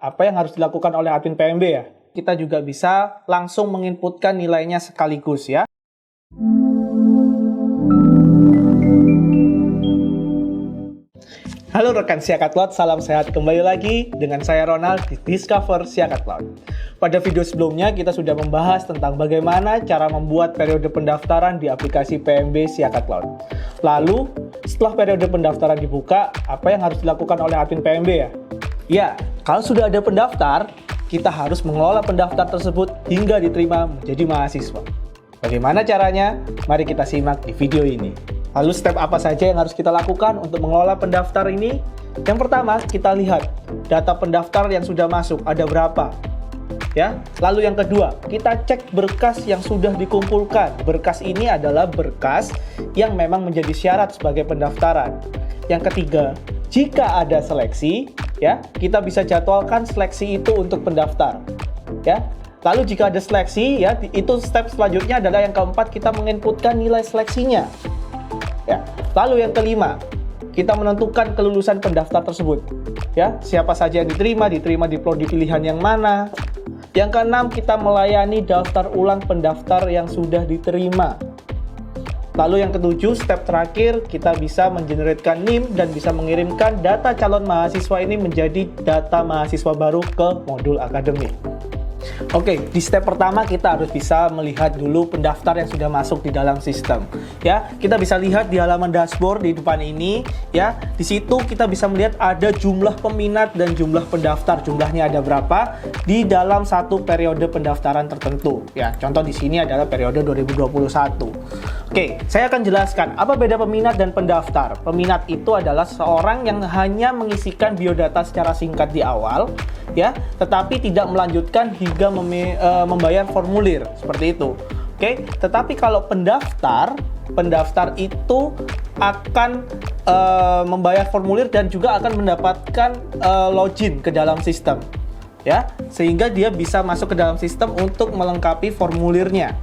apa yang harus dilakukan oleh admin PMB ya. Kita juga bisa langsung menginputkan nilainya sekaligus ya. Halo rekan Siakatlot, salam sehat kembali lagi dengan saya Ronald di Discover Siakatlot. Pada video sebelumnya kita sudah membahas tentang bagaimana cara membuat periode pendaftaran di aplikasi PMB Siakatlot. Lalu setelah periode pendaftaran dibuka, apa yang harus dilakukan oleh admin PMB ya? Ya, kalau sudah ada pendaftar, kita harus mengelola pendaftar tersebut hingga diterima menjadi mahasiswa. Bagaimana caranya? Mari kita simak di video ini. Lalu step apa saja yang harus kita lakukan untuk mengelola pendaftar ini? Yang pertama, kita lihat data pendaftar yang sudah masuk, ada berapa. Ya. Lalu yang kedua, kita cek berkas yang sudah dikumpulkan. Berkas ini adalah berkas yang memang menjadi syarat sebagai pendaftaran. Yang ketiga, jika ada seleksi, ya, kita bisa jadwalkan seleksi itu untuk pendaftar. Ya. Lalu jika ada seleksi, ya, itu step selanjutnya adalah yang keempat, kita menginputkan nilai seleksinya. Ya. Lalu yang kelima, kita menentukan kelulusan pendaftar tersebut. Ya, siapa saja yang diterima di prodi pilihan yang mana. Yang keenam, kita melayani daftar ulang pendaftar yang sudah diterima. Lalu yang ketujuh, step terakhir, kita bisa mengenerate NIM dan bisa mengirimkan data calon mahasiswa ini menjadi data mahasiswa baru ke modul akademik. Oke, di step pertama kita harus bisa melihat dulu pendaftar yang sudah masuk di dalam sistem. Ya, kita bisa lihat di halaman dashboard di depan ini, ya. Di situ kita bisa melihat ada jumlah peminat dan jumlah pendaftar. Jumlahnya ada berapa di dalam satu periode pendaftaran tertentu. Ya, contoh di sini adalah periode 2021. Oke, saya akan jelaskan apa beda peminat dan pendaftar. Peminat itu adalah seorang yang hanya mengisikan biodata secara singkat di awal, ya, tetapi tidak melanjutkan hingga membayar formulir seperti itu. Oke, tetapi kalau pendaftar itu akan membayar formulir dan juga akan mendapatkan login ke dalam sistem, ya, sehingga dia bisa masuk ke dalam sistem untuk melengkapi formulirnya.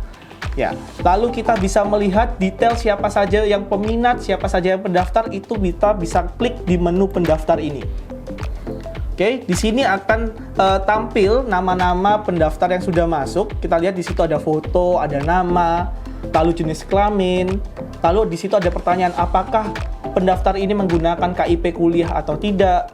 Ya, lalu kita bisa melihat detail siapa saja yang peminat, siapa saja yang pendaftar, itu kita bisa klik di menu pendaftar ini. Oke, di sini akan tampil nama-nama pendaftar yang sudah masuk. Kita lihat di situ ada foto, ada nama, lalu jenis kelamin, lalu di situ ada pertanyaan apakah pendaftar ini menggunakan KIP kuliah atau tidak.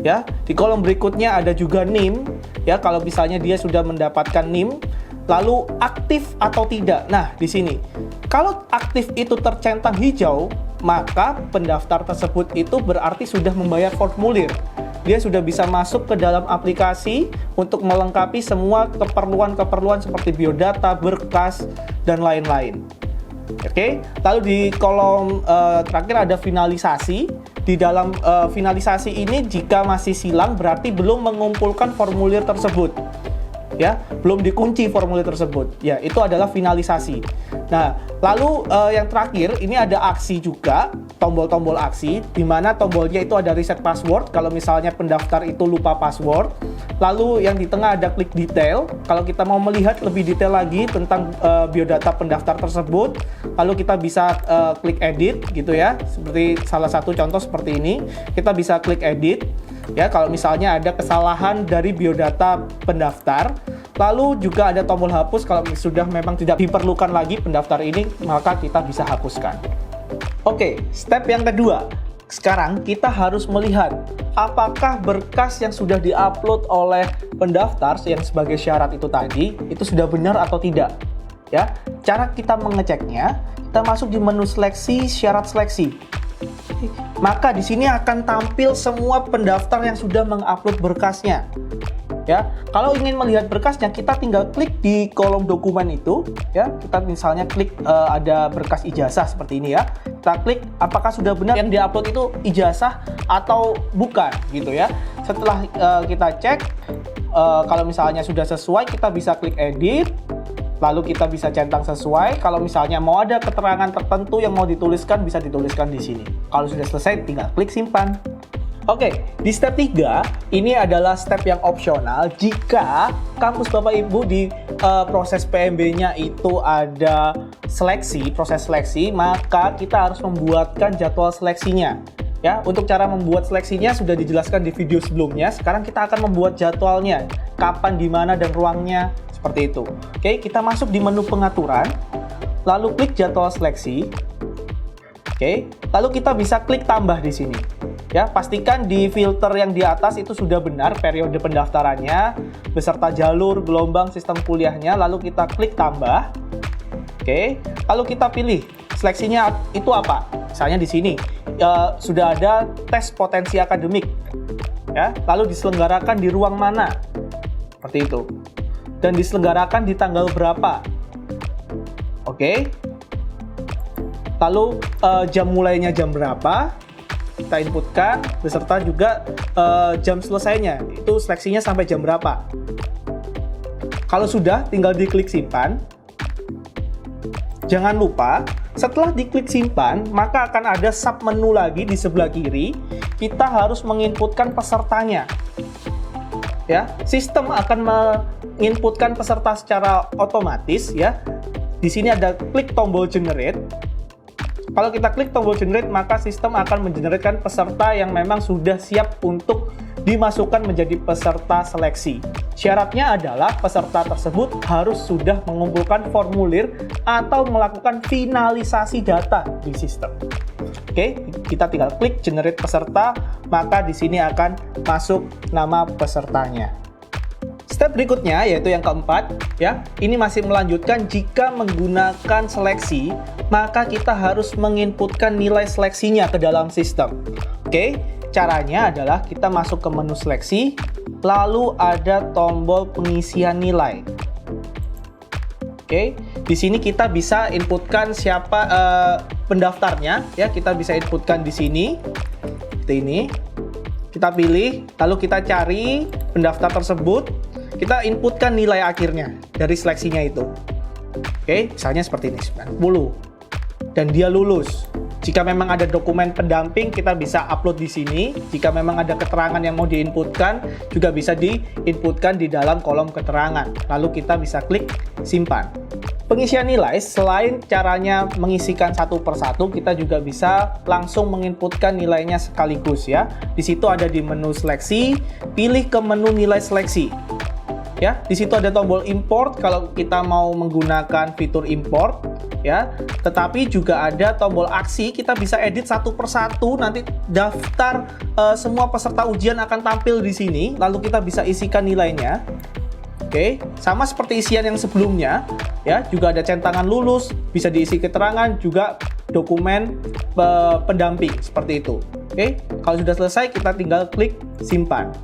Ya, di kolom berikutnya ada juga NIM. Ya, kalau misalnya dia sudah mendapatkan NIM, lalu aktif atau tidak. Nah, di sini kalau aktif itu tercentang hijau, maka pendaftar tersebut itu berarti sudah membayar formulir. Dia sudah bisa masuk ke dalam aplikasi untuk melengkapi semua keperluan-keperluan seperti biodata, berkas, dan lain-lain. Oke, lalu di kolom terakhir ada finalisasi. Di dalam finalisasi ini jika masih silang berarti belum mengumpulkan formulir tersebut. Ya, belum dikunci formulir tersebut. Ya, itu adalah finalisasi. Nah, lalu yang terakhir ini ada aksi juga, tombol-tombol aksi, di mana tombolnya itu ada reset password kalau misalnya pendaftar itu lupa password. Lalu yang di tengah ada klik detail, kalau kita mau melihat lebih detail lagi tentang biodata pendaftar tersebut, lalu kita bisa klik edit gitu ya, seperti salah satu contoh seperti ini, kita bisa klik edit. Ya, kalau misalnya ada kesalahan dari biodata pendaftar, lalu juga ada tombol hapus kalau sudah memang tidak diperlukan lagi pendaftar ini, maka kita bisa hapuskan. Oke, step yang kedua. Sekarang kita harus melihat apakah berkas yang sudah diupload oleh pendaftar yang sebagai syarat itu tadi, itu sudah benar atau tidak. Ya, cara kita mengeceknya, kita masuk di menu seleksi, syarat seleksi. Maka di sini akan tampil semua pendaftar yang sudah mengupload berkasnya. Ya, kalau ingin melihat berkasnya, kita tinggal klik di kolom dokumen itu. Ya, kita misalnya klik ada berkas ijazah seperti ini ya. Kita klik apakah sudah benar yang diupload itu ijazah atau bukan, gitu ya. Setelah kita cek, kalau misalnya sudah sesuai, kita bisa klik edit. Lalu kita bisa centang sesuai. Kalau misalnya mau ada keterangan tertentu yang mau dituliskan, bisa dituliskan di sini. Kalau sudah selesai, tinggal klik simpan. Oke, di step 3, ini adalah step yang opsional jika kampus Bapak Ibu di proses PMB-nya itu ada seleksi, proses seleksi, maka kita harus membuatkan jadwal seleksinya. Ya, untuk cara membuat seleksinya sudah dijelaskan di video sebelumnya. Sekarang kita akan membuat jadwalnya, kapan, di mana, dan ruangnya, seperti itu. Oke, kita masuk di menu pengaturan, lalu klik jadwal seleksi. Oke, lalu kita bisa klik tambah di sini. Ya, pastikan di filter yang di atas itu sudah benar periode pendaftarannya, beserta jalur, gelombang, sistem kuliahnya, lalu kita klik tambah. Oke, lalu kita pilih seleksinya itu apa? Misalnya di sini sudah ada tes potensi akademik, ya, lalu diselenggarakan di ruang mana, seperti itu, dan diselenggarakan di tanggal berapa. Oke, lalu jam mulainya jam berapa, kita inputkan, beserta juga jam selesainya, itu seleksinya sampai jam berapa. Kalau sudah, tinggal diklik simpan. Jangan lupa, setelah diklik simpan, maka akan ada sub menu lagi di sebelah kiri. Kita harus menginputkan pesertanya. Ya, sistem akan menginputkan peserta secara otomatis, ya. Di sini ada klik tombol generate. Kalau kita klik tombol generate, maka sistem akan mengenerate peserta yang memang sudah siap untuk dimasukkan menjadi peserta seleksi. Syaratnya adalah peserta tersebut harus sudah mengumpulkan formulir atau melakukan finalisasi data di sistem. Oke, kita tinggal klik generate peserta, maka di sini akan masuk nama pesertanya. Step berikutnya yaitu yang keempat, ya. Ini masih melanjutkan jika menggunakan seleksi, maka kita harus menginputkan nilai seleksinya ke dalam sistem. Oke, caranya adalah kita masuk ke menu seleksi, lalu ada tombol pengisian nilai. Oke, di sini kita bisa inputkan siapa pendaftarnya, ya. Kita bisa inputkan di sini, seperti ini. Kita pilih, lalu kita cari pendaftar tersebut. Kita inputkan nilai akhirnya dari seleksinya itu. Oke, misalnya seperti ini, 90. Dan dia lulus. Jika memang ada dokumen pendamping, kita bisa upload di sini. Jika memang ada keterangan yang mau diinputkan, juga bisa diinputkan di dalam kolom keterangan. Lalu kita bisa klik simpan. Pengisian nilai, selain caranya mengisikan satu persatu, kita juga bisa langsung menginputkan nilainya sekaligus, ya. Di situ ada di menu seleksi, pilih ke menu nilai seleksi. Ya, di situ ada tombol import kalau kita mau menggunakan fitur import, ya. Tetapi juga ada tombol aksi, kita bisa edit satu persatu, nanti daftar semua peserta ujian akan tampil di sini, lalu kita bisa isikan nilainya. Oke, sama seperti isian yang sebelumnya, ya. Juga ada centangan lulus, bisa diisi keterangan, juga dokumen pendamping seperti itu. Oke, kalau sudah selesai kita tinggal klik simpan.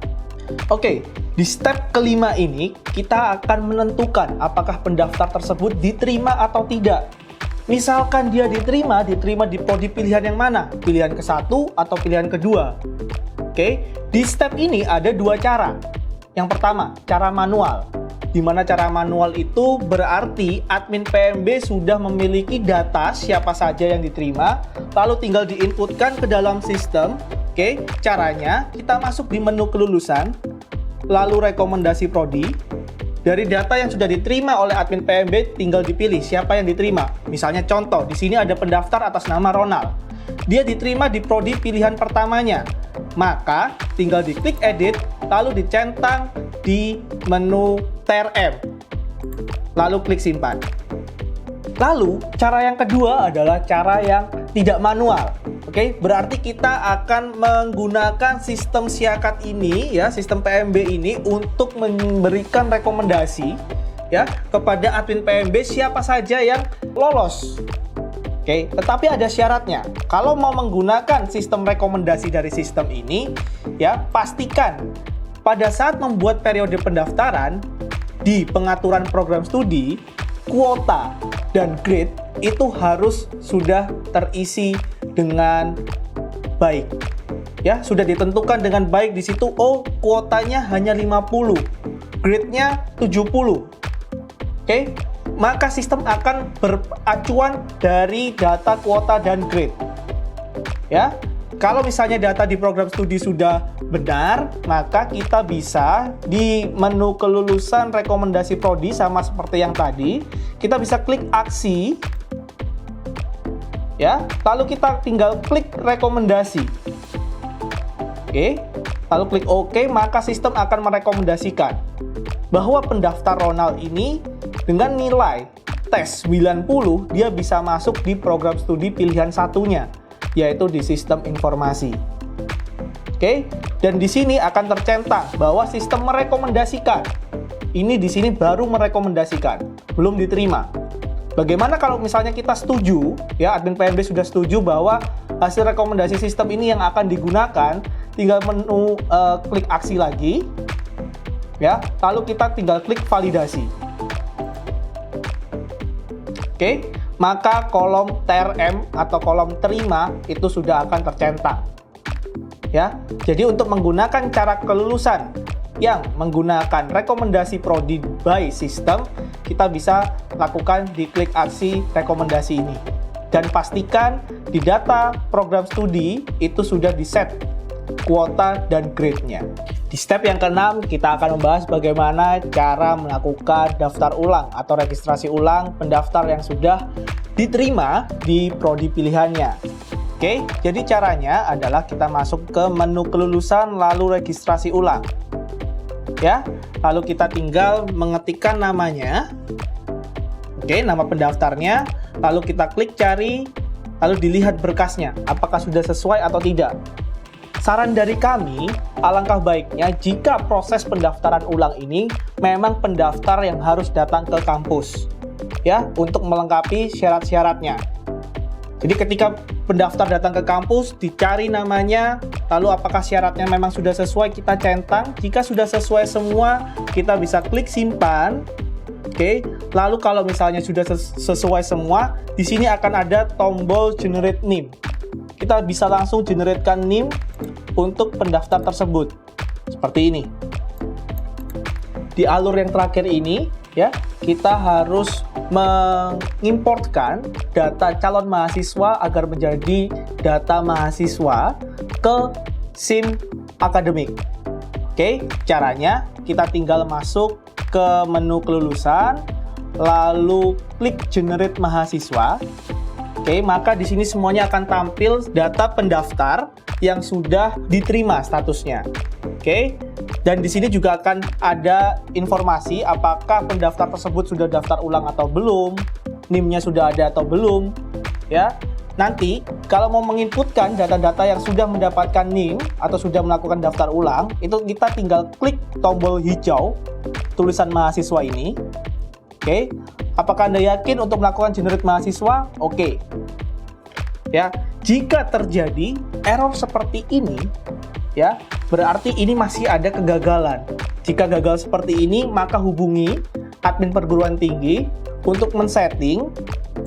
Oke, di step kelima ini kita akan menentukan apakah pendaftar tersebut diterima atau tidak. Misalkan dia diterima di prodi pilihan yang mana? Pilihan ke-1 atau pilihan kedua? Oke, di step ini ada dua cara. Yang pertama, cara manual. Di mana cara manual itu berarti admin PMB sudah memiliki data siapa saja yang diterima, lalu tinggal diinputkan ke dalam sistem. Oke, caranya kita masuk di menu kelulusan, lalu rekomendasi prodi. Dari data yang sudah diterima oleh admin PMB, tinggal dipilih siapa yang diterima. Misalnya contoh, di sini ada pendaftar atas nama Ronald. Dia diterima di prodi pilihan pertamanya. Maka tinggal diklik edit, lalu dicentang di menu TRM. Lalu klik simpan. Lalu, cara yang kedua adalah cara yang tidak manual. Oke, berarti kita akan menggunakan sistem Siakat ini, ya, sistem PMB ini untuk memberikan rekomendasi, ya, kepada admin PMB siapa saja yang lolos. Oke, tetapi ada syaratnya. Kalau mau menggunakan sistem rekomendasi dari sistem ini, ya, pastikan pada saat membuat periode pendaftaran di pengaturan program studi, kuota dan grade itu harus sudah terisi dengan baik. Ya, sudah ditentukan dengan baik di situ. Oh, kuotanya hanya 50, grade-nya 70. Oke, maka sistem akan beracuan dari data kuota dan grade. Ya, kalau misalnya data di program studi sudah benar, maka kita bisa di menu kelulusan rekomendasi prodi sama seperti yang tadi, kita bisa klik aksi, ya, lalu kita tinggal klik rekomendasi. Oke, lalu klik OK, maka sistem akan merekomendasikan bahwa pendaftar Ronald ini dengan nilai tes 90, dia bisa masuk di program studi pilihan satunya, yaitu di sistem informasi. Oke, dan di sini akan tercentang bahwa sistem merekomendasikan. Ini di sini baru merekomendasikan, belum diterima. Bagaimana kalau misalnya kita setuju, ya admin PMB sudah setuju bahwa hasil rekomendasi sistem ini yang akan digunakan, tinggal menu klik aksi lagi, ya, lalu kita tinggal klik validasi. Oke, maka kolom TRM atau kolom terima itu sudah akan tercentang. Ya, jadi untuk menggunakan cara kelulusan yang menggunakan rekomendasi prodi by sistem, kita bisa lakukan di klik aksi rekomendasi ini. Dan pastikan di data program studi itu sudah di-set kuota dan grade-nya. Di step yang ke-6, kita akan membahas bagaimana cara melakukan daftar ulang atau registrasi ulang pendaftar yang sudah diterima di prodi pilihannya. Oke, jadi caranya adalah kita masuk ke menu kelulusan lalu registrasi ulang. Ya, lalu kita tinggal mengetikkan namanya. Oke, nama pendaftarnya, lalu kita klik cari, lalu dilihat berkasnya, apakah sudah sesuai atau tidak. Saran dari kami, alangkah baiknya jika proses pendaftaran ulang ini memang pendaftar yang harus datang ke kampus, ya, untuk melengkapi syarat-syaratnya. Jadi ketika pendaftar datang ke kampus, dicari namanya, lalu apakah syaratnya memang sudah sesuai, kita centang. Jika sudah sesuai semua, kita bisa klik simpan. Oke, lalu kalau misalnya sudah sesuai semua, di sini akan ada tombol generate name. Kita bisa langsung generatekan name untuk pendaftar tersebut. Seperti ini. Di alur yang terakhir ini, ya, kita harus mengimportkan data calon mahasiswa agar menjadi data mahasiswa ke SIM akademik. Oke, caranya kita tinggal masuk ke menu kelulusan, lalu klik generate mahasiswa. Oke, maka di sini semuanya akan tampil data pendaftar yang sudah diterima statusnya. Oke, dan di sini juga akan ada informasi apakah pendaftar tersebut sudah daftar ulang atau belum, NIM-nya sudah ada atau belum, ya. Nanti kalau mau menginputkan data-data yang sudah mendapatkan NIM atau sudah melakukan daftar ulang, itu kita tinggal klik tombol hijau tulisan mahasiswa ini. Oke, apakah Anda yakin untuk melakukan generate mahasiswa? Oke. Ya, jika terjadi error seperti ini, ya, berarti ini masih ada kegagalan. Jika gagal seperti ini, maka hubungi admin perguruan tinggi untuk men-setting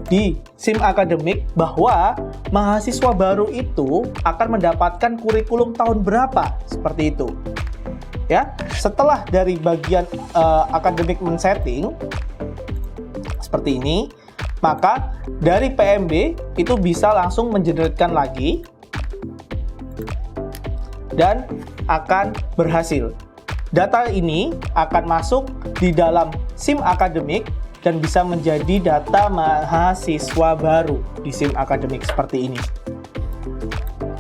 di SIM akademik bahwa mahasiswa baru itu akan mendapatkan kurikulum tahun berapa, seperti itu. Ya, setelah dari bagian akademik men-setting seperti ini, maka dari PMB itu bisa langsung mengeneratkan lagi dan akan berhasil. Data ini akan masuk di dalam SIM akademik dan bisa menjadi data mahasiswa baru di SIM akademik seperti ini.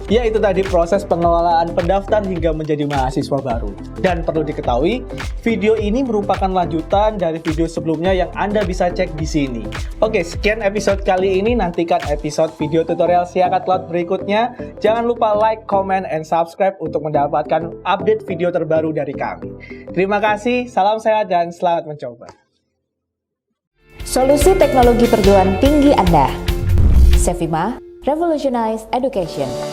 Ya, itu tadi proses pengelolaan pendaftar hingga menjadi mahasiswa baru. Dan perlu diketahui, video ini merupakan lanjutan dari video sebelumnya yang Anda bisa cek di sini. Oke, sekian episode kali ini. Nantikan episode video tutorial Siakat Cloud berikutnya. Jangan lupa like, comment, and subscribe untuk mendapatkan update video terbaru dari kami. Terima kasih, salam sehat, dan selamat mencoba. Solusi teknologi perguruan tinggi Anda. Sevima, Revolutionize Education.